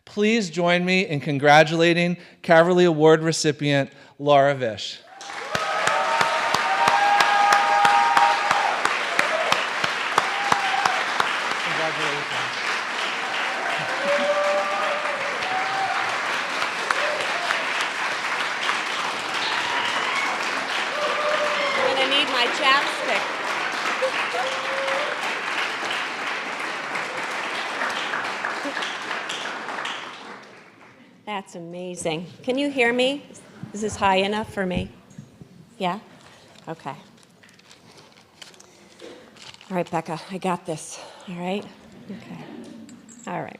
Please join me in congratulating Caverly Award recipient Laura Vish. That's amazing. Can you hear me? Is this high enough for me? Yeah? Okay. All right, Becca, I got this. All right? Okay. All right.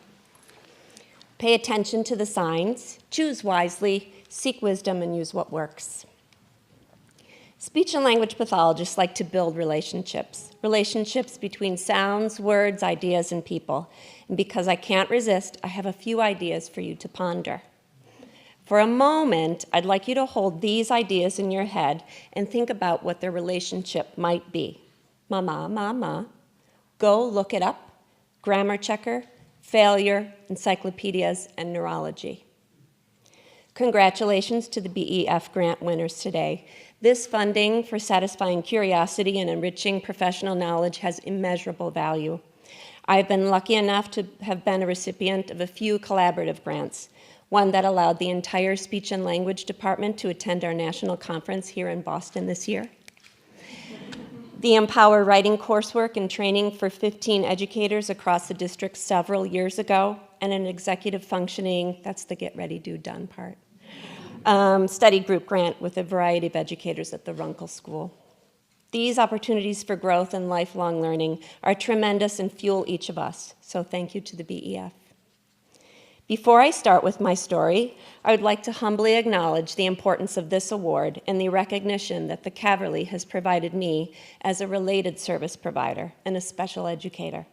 Pay attention to the signs, choose wisely, seek wisdom, and use what works. Speech and language pathologists like to build relationships between sounds, words, ideas, and people. And because I can't resist, I have a few ideas for you to ponder. For a moment, I'd like you to hold these ideas in your head and think about what their relationship might be. Mama, mama, go look it up, grammar checker, failure, encyclopedias, and neurology. Congratulations to the BEF grant winners today. This funding for satisfying curiosity and enriching professional knowledge has immeasurable value. I've been lucky enough to have been a recipient of a few collaborative grants, one that allowed the entire speech and language department to attend our national conference here in Boston this year. The Empower Writing coursework and training for 15 educators across the district several years ago, and an executive functioning, that's the get ready, do done part, study group grant with a variety of educators at the Runkle School. These opportunities for growth and lifelong learning are tremendous and fuel each of us, so thank you to the BEF. Before I start with my story, I would like to humbly acknowledge the importance of this award and the recognition that the Caverly has provided me as a related service provider and a special educator.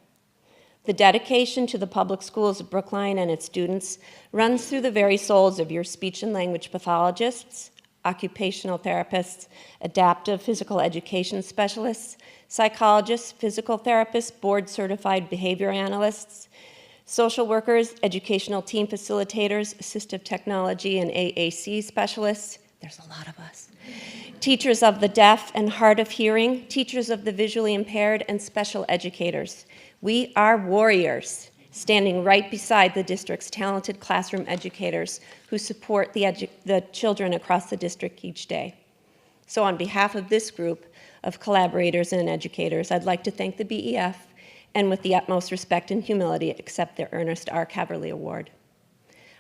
The dedication to the public schools of Brookline and its students runs through the very souls of your speech and language pathologists, occupational therapists, adaptive physical education specialists, psychologists, physical therapists, board-certified behavior analysts, social workers, educational team facilitators, assistive technology and AAC specialists, there's a lot of us, teachers of the deaf and hard of hearing, teachers of the visually impaired, and special educators. We are warriors, standing right beside the district's talented classroom educators who support the children across the district each day. So on behalf of this group of collaborators and educators, I'd like to thank the BEF and with the utmost respect and humility accept the Ernest R. Caverly Award.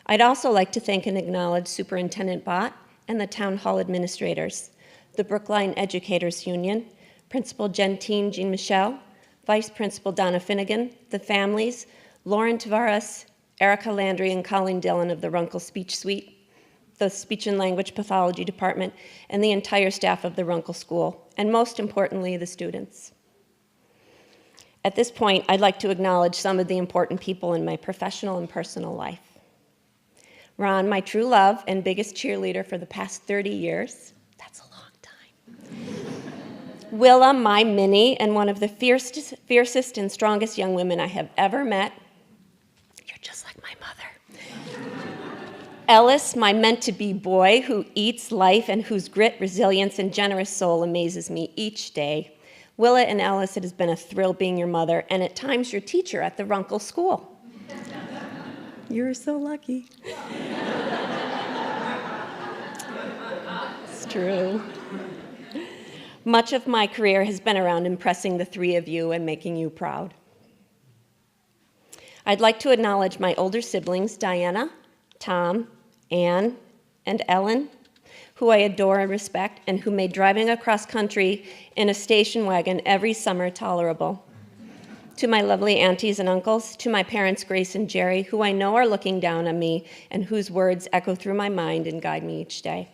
I'd also like to thank and acknowledge Superintendent Bott and the Town Hall administrators, the Brookline Educators Union, Principal Jean Michel, Vice Principal Donna Finnegan, the families, Lauren Tavares, Erica Landry, and Colleen Dillon of the Runkle Speech Suite, the Speech and Language Pathology Department, and the entire staff of the Runkle School, and most importantly, the students. At this point, I'd like to acknowledge some of the important people in my professional and personal life. Ron, my true love and biggest cheerleader for the past 30 years. That's a long time. Willa, my Minnie, and one of the fiercest and strongest young women I have ever met. You're just like my mother. Ellis, my meant-to-be boy who eats life and whose grit, resilience, and generous soul amazes me each day. Willa and Ellis, it has been a thrill being your mother, and at times your teacher at the Runkle School. You're so lucky. It's true. Much of my career has been around impressing the three of you and making you proud. I'd like to acknowledge my older siblings, Diana, Tom, Anne, and Ellen, who I adore and respect, and who made driving across country in a station wagon every summer tolerable. To my lovely aunties and uncles, to my parents, Grace and Jerry, who I know are looking down on me and whose words echo through my mind and guide me each day.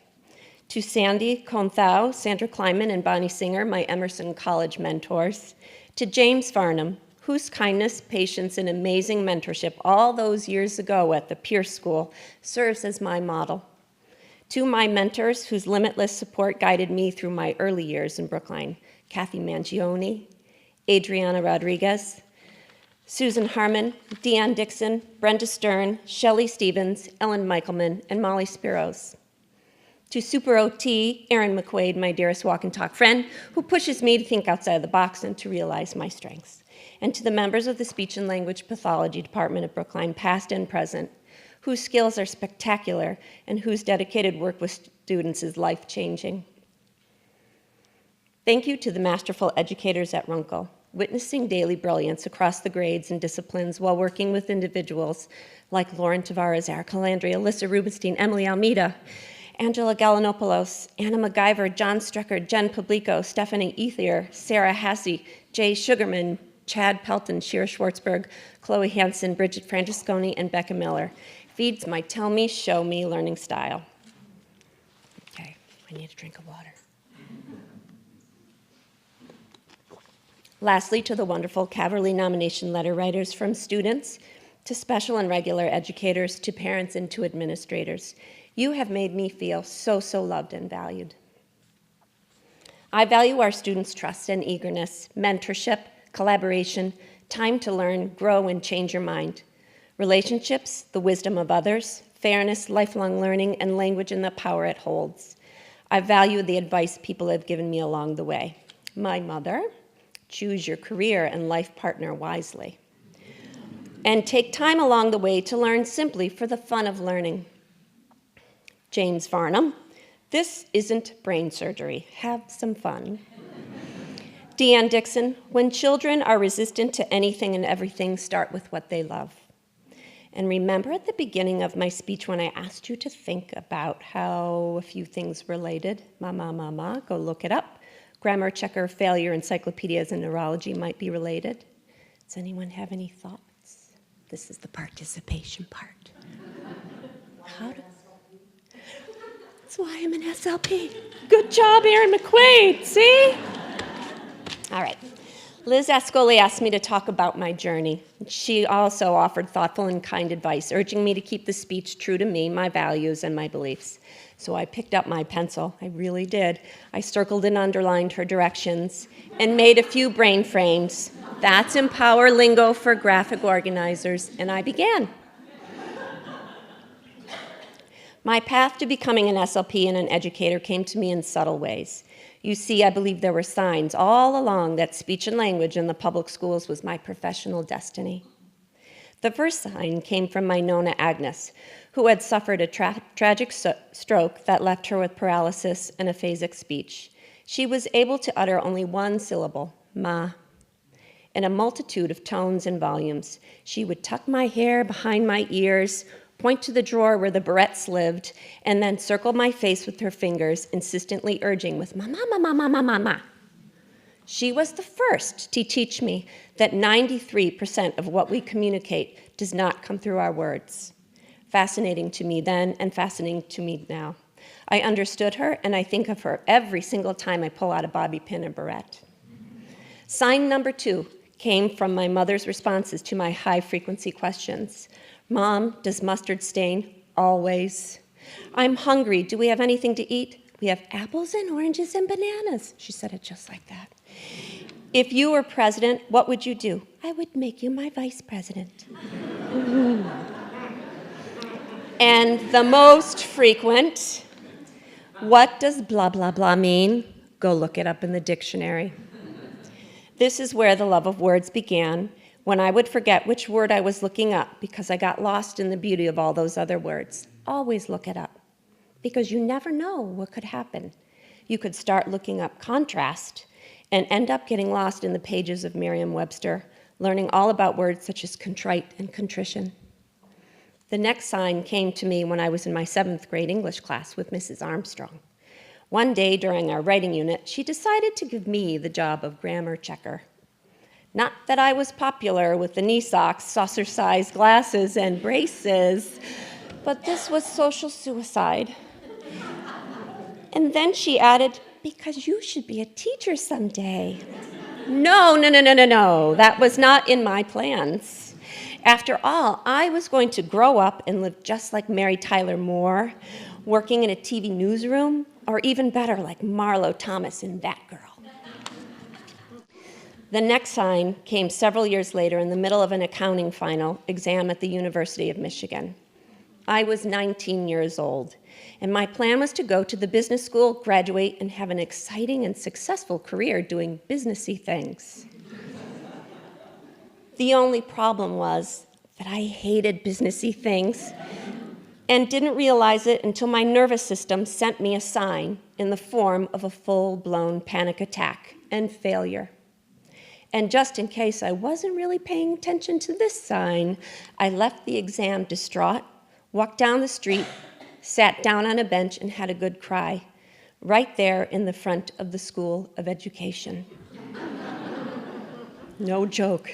To Sandy Conthau, Sandra Kleiman, and Bonnie Singer, my Emerson College mentors. To James Farnham, whose kindness, patience, and amazing mentorship all those years ago at the Pierce School serves as my model. To my mentors, whose limitless support guided me through my early years in Brookline, Kathy Mangione, Adriana Rodriguez, Susan Harmon, Deanne Dixon, Brenda Stern, Shelley Stevens, Ellen Michelman, and Molly Spiros. To Super OT, Erin McQuaid, my dearest walk and talk friend, who pushes me to think outside the box and to realize my strengths. And to the members of the Speech and Language Pathology Department at Brookline, past and present, whose skills are spectacular and whose dedicated work with students is life-changing. Thank you to the masterful educators at Runkle, witnessing daily brilliance across the grades and disciplines while working with individuals like Lauren Tavares, Erica Landry, Alyssa Rubenstein, Emily Almeida, Angela Galanopoulos, Anna MacGyver, John Strecker, Jen Publico, Stephanie Ethier, Sarah Hasse, Jay Sugarman, Chad Pelton, Shira Schwartzberg, Chloe Hansen, Bridget Francesconi, and Becca Miller. Feeds my tell me, show me learning style. Okay, I need a drink of water. Lastly, to the wonderful Caverly nomination letter writers, from students to special and regular educators, to parents and to administrators. You have made me feel so, so loved and valued. I value our students' trust and eagerness, mentorship, collaboration, time to learn, grow, and change your mind. Relationships, the wisdom of others, fairness, lifelong learning, and language and the power it holds. I value the advice people have given me along the way. My mother, choose your career and life partner wisely. And take time along the way to learn simply for the fun of learning. James Varnum, this isn't brain surgery. Have some fun. Deanne Dixon, when children are resistant to anything and everything, start with what they love. And remember at the beginning of my speech when I asked you to think about how a few things related? Go look it up. Grammar checker, failure, encyclopedias, and neurology might be related. Does anyone have any thoughts? This is the participation part. That's why I'm an SLP. Good job, Erin McQuaid, see? All right. Liz Ascoli asked me to talk about my journey. She also offered thoughtful and kind advice, urging me to keep the speech true to me, my values, and my beliefs. So I picked up my pencil. I really did. I circled and underlined her directions and made a few brain frames. That's Empower lingo for graphic organizers, and I began. My path to becoming an SLP and an educator came to me in subtle ways. You see, I believe there were signs all along that speech and language in the public schools was my professional destiny. The first sign came from my Nona Agnes, who had suffered a tragic stroke that left her with paralysis and aphasic speech. She was able to utter only one syllable, ma, in a multitude of tones and volumes. She would tuck my hair behind my ears, point to the drawer where the barrettes lived, and then circle my face with her fingers, insistently urging with ma, ma, ma, ma, ma, ma, ma, ma. She was the first to teach me that 93% of what we communicate does not come through our words. Fascinating to me then and fascinating to me now. I understood her, and I think of her every single time I pull out a bobby pin or barrette. Sign number 2 came from my mother's responses to my high-frequency questions. Mom, does mustard stain? Always. I'm hungry. Do we have anything to eat? We have apples and oranges and bananas. She said it just like that. If you were president, what would you do? I would make you my vice president. And the most frequent, what does blah, blah, blah mean? Go look it up in the dictionary. This is where the love of words began, when I would forget which word I was looking up because I got lost in the beauty of all those other words. Always look it up, because you never know what could happen. You could start looking up contrast and end up getting lost in the pages of Merriam-Webster, learning all about words such as contrite and contrition. The next sign came to me when I was in my 7th grade English class with Mrs. Armstrong. One day during our writing unit, she decided to give me the job of grammar checker. Not that I was popular with the knee socks, saucer-sized glasses, and braces, but this was social suicide. And then she added, because you should be a teacher someday. No, that was not in my plans. After all, I was going to grow up and live just like Mary Tyler Moore, working in a TV newsroom, or even better, like Marlo Thomas in That Girl. The next sign came several years later in the middle of an accounting final exam at the University of Michigan. I was 19 years old, and my plan was to go to the business school, graduate, and have an exciting and successful career doing businessy things. The only problem was that I hated businessy things and didn't realize it until my nervous system sent me a sign in the form of a full-blown panic attack and failure. And just in case I wasn't really paying attention to this sign, I left the exam distraught, walked down the street, sat down on a bench, and had a good cry, right there in the front of the School of Education. No joke.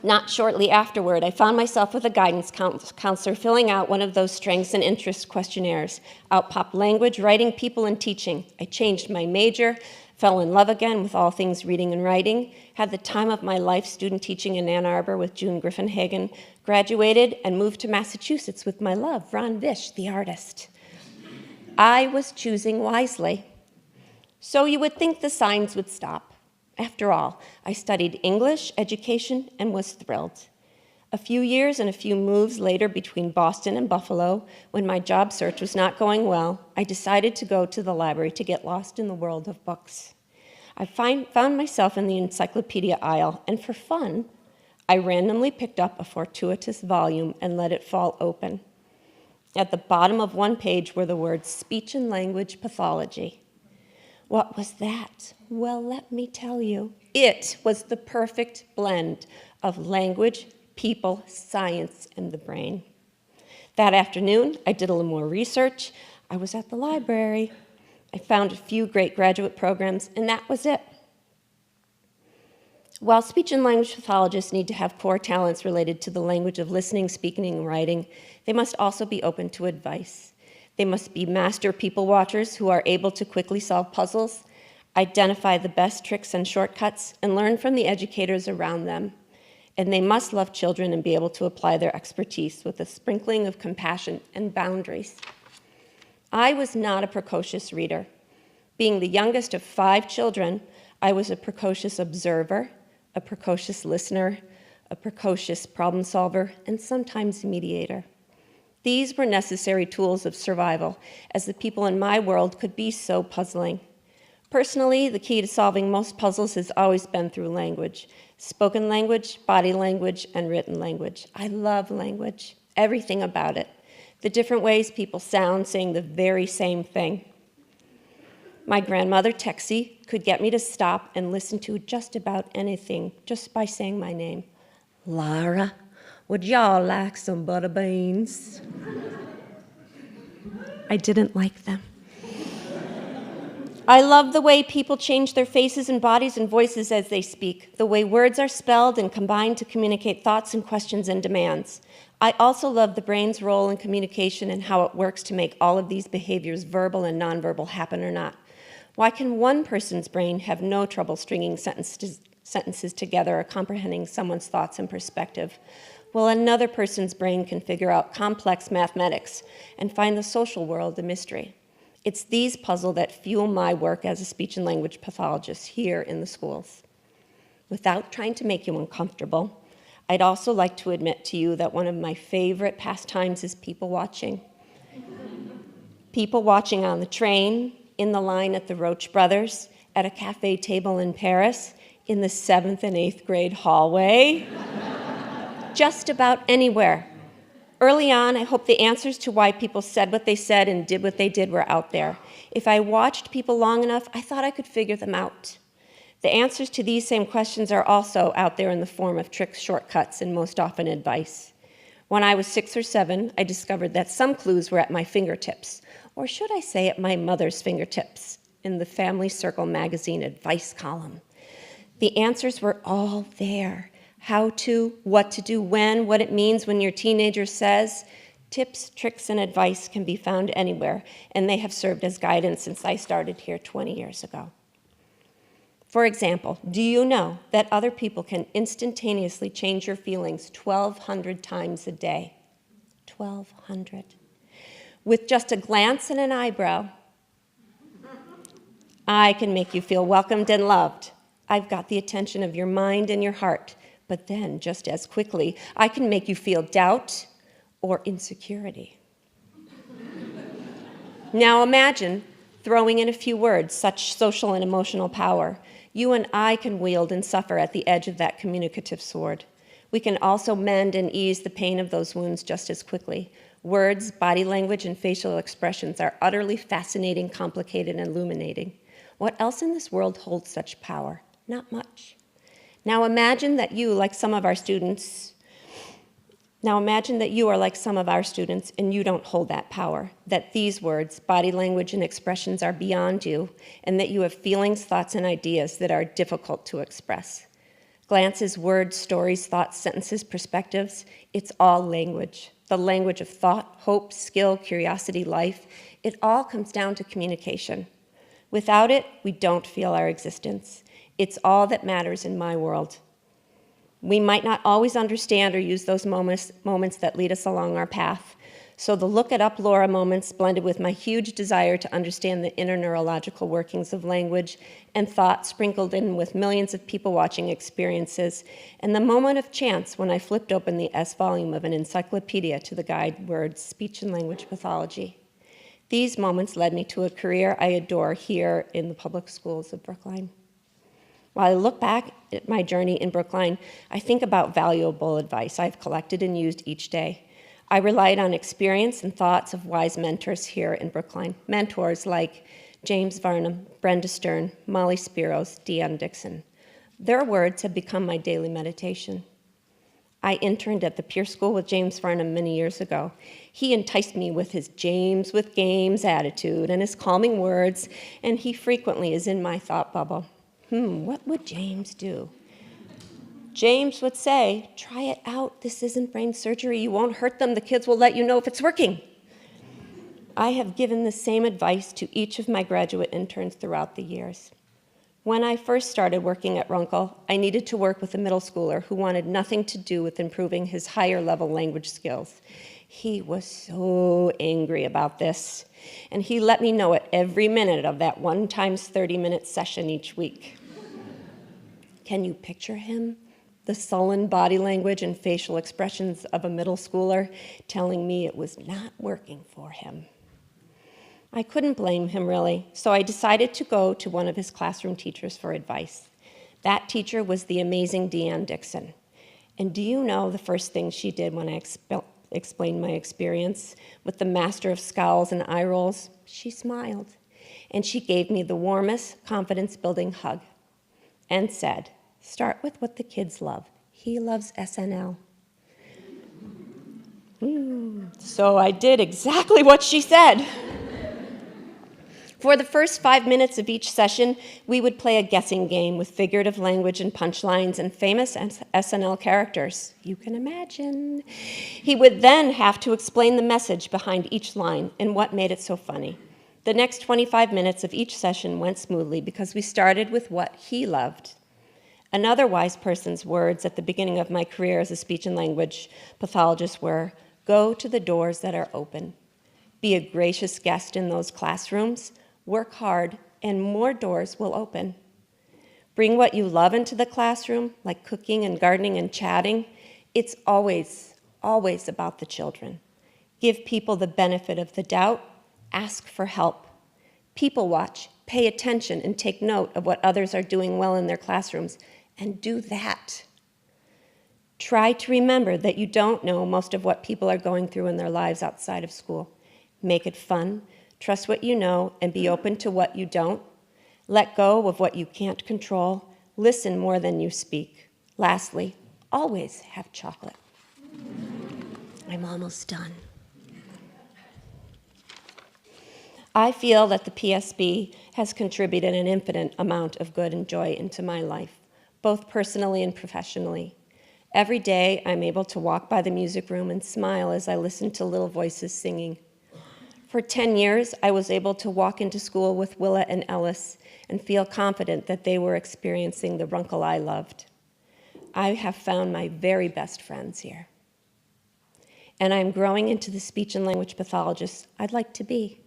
Not shortly afterward, I found myself with a guidance counselor filling out one of those strengths and interests questionnaires. Out popped language, writing, people, and teaching. I changed my major, fell in love again with all things reading and writing, had the time of my life student teaching in Ann Arbor with June Griffin Hagen, graduated, and moved to Massachusetts with my love, Vish, the artist. I was choosing wisely. So you would think the signs would stop. After all, I studied English, education, and was thrilled. A few years and a few moves later between Boston and Buffalo, when my job search was not going well, I decided to go to the library to get lost in the world of books. I found myself in the encyclopedia aisle, and for fun, I randomly picked up a fortuitous volume and let it fall open. At the bottom of one page were the words speech and language pathology. What was that? Well, let me tell you. It was the perfect blend of language, people, science, and the brain. That afternoon, I did a little more research. I was at the library. I found a few great graduate programs, and that was it. While speech and language pathologists need to have core talents related to the language of listening, speaking, and writing, they must also be open to advice. They must be master people watchers who are able to quickly solve puzzles, identify the best tricks and shortcuts, and learn from the educators around them. And they must love children and be able to apply their expertise with a sprinkling of compassion and boundaries. I was not a precocious reader. Being the youngest of 5 children, I was a precocious observer, a precocious listener, a precocious problem solver, and sometimes mediator. These were necessary tools of survival, as the people in my world could be so puzzling. Personally, the key to solving most puzzles has always been through language. Spoken language, body language, and written language. I love language, everything about it. The different ways people sound saying the very same thing. My grandmother, Texie, could get me to stop and listen to just about anything just by saying my name. Lara, would y'all like some butter beans? I didn't like them. I love the way people change their faces and bodies and voices as they speak, the way words are spelled and combined to communicate thoughts and questions and demands. I also love the brain's role in communication and how it works to make all of these behaviors, verbal and nonverbal, happen or not. Why can one person's brain have no trouble stringing sentences together or comprehending someone's thoughts and perspective? Well, another person's brain can figure out complex mathematics and find the social world a mystery. It's these puzzles that fuel my work as a speech and language pathologist here in the schools. Without trying to make you uncomfortable, I'd also like to admit to you that one of my favorite pastimes is people watching. People watching on the train, in the line at the Roach Brothers, at a cafe table in Paris, in the 7th and 8th grade hallway. Just about anywhere. Early on, I hoped the answers to why people said what they said and did what they did were out there. If I watched people long enough, I thought I could figure them out. The answers to these same questions are also out there in the form of tricks, shortcuts, and most often advice. When I was 6 or 7, I discovered that some clues were at my fingertips, or should I say at my mother's fingertips, in the Family Circle magazine advice column. The answers were all there. How to, what to do when, what it means when your teenager says. Tips, tricks, and advice can be found anywhere, and they have served as guidance since I started here 20 years ago. For example, do you know that other people can instantaneously change your feelings 1,200 times a day? 1,200. With just a glance and an eyebrow, I can make you feel welcomed and loved, I've got the attention of your mind and your heart, but then, just as quickly, I can make you feel doubt or insecurity. Now imagine throwing in a few words, such social and emotional power. You and I can wield and suffer at the edge of that communicative sword. We can also mend and ease the pain of those wounds just as quickly. Words, body language, and facial expressions are utterly fascinating, complicated, and illuminating. What else in this world holds such power? Not much. Now imagine that you, like some of our students, and you don't hold that power, that these words, body language, and expressions are beyond you, and that you have feelings, thoughts, and ideas that are difficult to express. Glances, words, stories, thoughts, sentences, perspectives, it's all language. The language of thought, hope, skill, curiosity, life. It all comes down to communication. Without it, we don't feel our existence. It's all that matters in my world. We might not always understand or use those moments that lead us along our path. So the look it up Laura moments blended with my huge desire to understand the inner neurological workings of language and thought sprinkled in with millions of people watching experiences, and the moment of chance when I flipped open the S volume of an encyclopedia to the guide words, speech and language pathology. These moments led me to a career I adore here in the public schools of Brookline. While I look back at my journey in Brookline, I think about valuable advice I've collected and used each day. I relied on experience and thoughts of wise mentors here in Brookline, mentors like James Varnum, Brenda Stern, Molly Spiros, Deanne Dixon. Their words have become my daily meditation. I interned at the peer school with James Varnum many years ago. He enticed me with his James with games attitude and his calming words, and he frequently is in my thought bubble. What would James do? James would say, try it out. This isn't brain surgery. You won't hurt them. The kids will let you know if it's working. I have given the same advice to each of my graduate interns throughout the years. When I first started working at Runkle, I needed to work with a middle schooler who wanted nothing to do with improving his higher level language skills. He was so angry about this, and he let me know it every minute of that 1 times 30-minute session each week. Can you picture him? The sullen body language and facial expressions of a middle schooler telling me it was not working for him. I couldn't blame him, really, so I decided to go to one of his classroom teachers for advice. That teacher was the amazing Deanne Dixon. And do you know the first thing she did when I explained my experience with the master of scowls and eye rolls? She smiled, and she gave me the warmest, confidence-building hug and said, start with what the kids love. He loves SNL. So I did exactly what she said. For the first 5 minutes of each session, we would play a guessing game with figurative language and punchlines and famous SNL characters. You can imagine. He would then have to explain the message behind each line and what made it so funny. The next 25 minutes of each session went smoothly because we started with what he loved. Another wise person's words at the beginning of my career as a speech and language pathologist were, go to the doors that are open. Be a gracious guest in those classrooms. Work hard, and more doors will open. Bring what you love into the classroom, like cooking and gardening and chatting. It's always, always about the children. Give people the benefit of the doubt. Ask for help. People watch, pay attention, and take note of what others are doing well in their classrooms, and do that. Try to remember that you don't know most of what people are going through in their lives outside of school. Make it fun. Trust what you know and be open to what you don't. Let go of what you can't control. Listen more than you speak. Lastly, always have chocolate. I'm almost done. I feel that the PSB has contributed an infinite amount of good and joy into my life, both personally and professionally. Every day, I'm able to walk by the music room and smile as I listen to little voices singing. For 10 years, I was able to walk into school with Willa and Ellis and feel confident that they were experiencing the Runkle I loved. I have found my very best friends here. And I'm growing into the speech and language pathologist I'd like to be.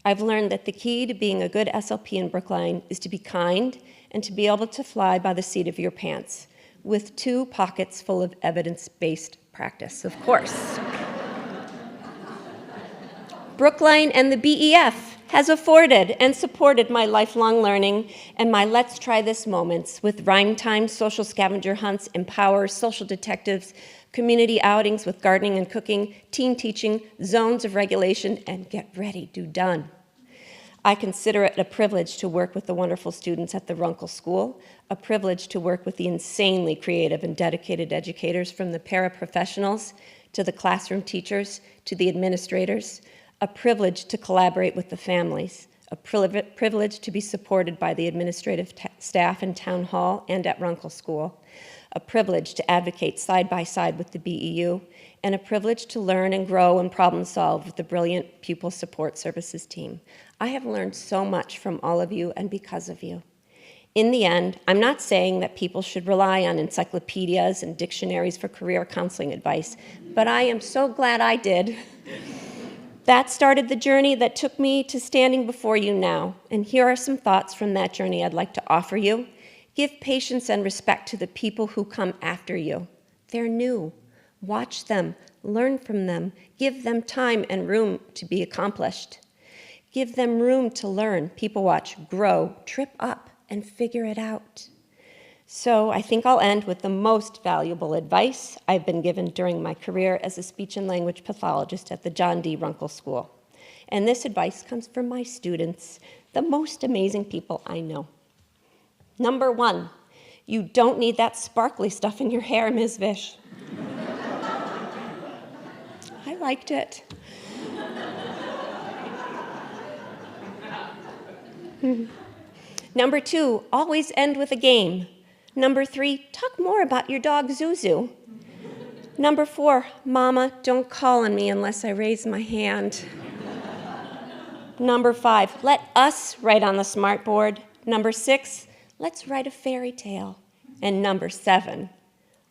I've learned that the key to being a good SLP in Brookline is to be kind and to be able to fly by the seat of your pants, with 2 pockets full of evidence-based practice, of course. Brookline and the BEF has afforded and supported my lifelong learning and my let's try this moments with rhyme time, social scavenger hunts, empower, social detectives, community outings with gardening and cooking, team teaching, zones of regulation, and get ready, do done. I consider it a privilege to work with the wonderful students at the Runkle School, a privilege to work with the insanely creative and dedicated educators from the paraprofessionals to the classroom teachers to the administrators, a privilege to collaborate with the families, a privilege to be supported by the administrative staff in Town Hall and at Runkle School, a privilege to advocate side by side with the BEU, and a privilege to learn and grow and problem solve with the brilliant Pupil Support Services team. I have learned so much from all of you and because of you. In the end, I'm not saying that people should rely on encyclopedias and dictionaries for career counseling advice, but I am so glad I did. That started the journey that took me to standing before you now, and here are some thoughts from that journey I'd like to offer you. Give patience and respect to the people who come after you. They're new. Watch them, learn from them, give them time and room to be accomplished. Give them room to learn, people watch, grow, trip up, and figure it out. So I think I'll end with the most valuable advice I've been given during my career as a speech and language pathologist at the John D. Runkle School. And this advice comes from my students, the most amazing people I know. Number 1, you don't need that sparkly stuff in your hair, Ms. Vish. I liked it. Number 2, always end with a game. Number 3, talk more about your dog Zuzu. Number 4, Mama, don't call on me unless I raise my hand. Number 5, let us write on the smartboard. Number 6, let's write a fairy tale. And number 7,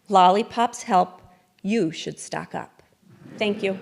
lollipops help, you should stock up. Thank you.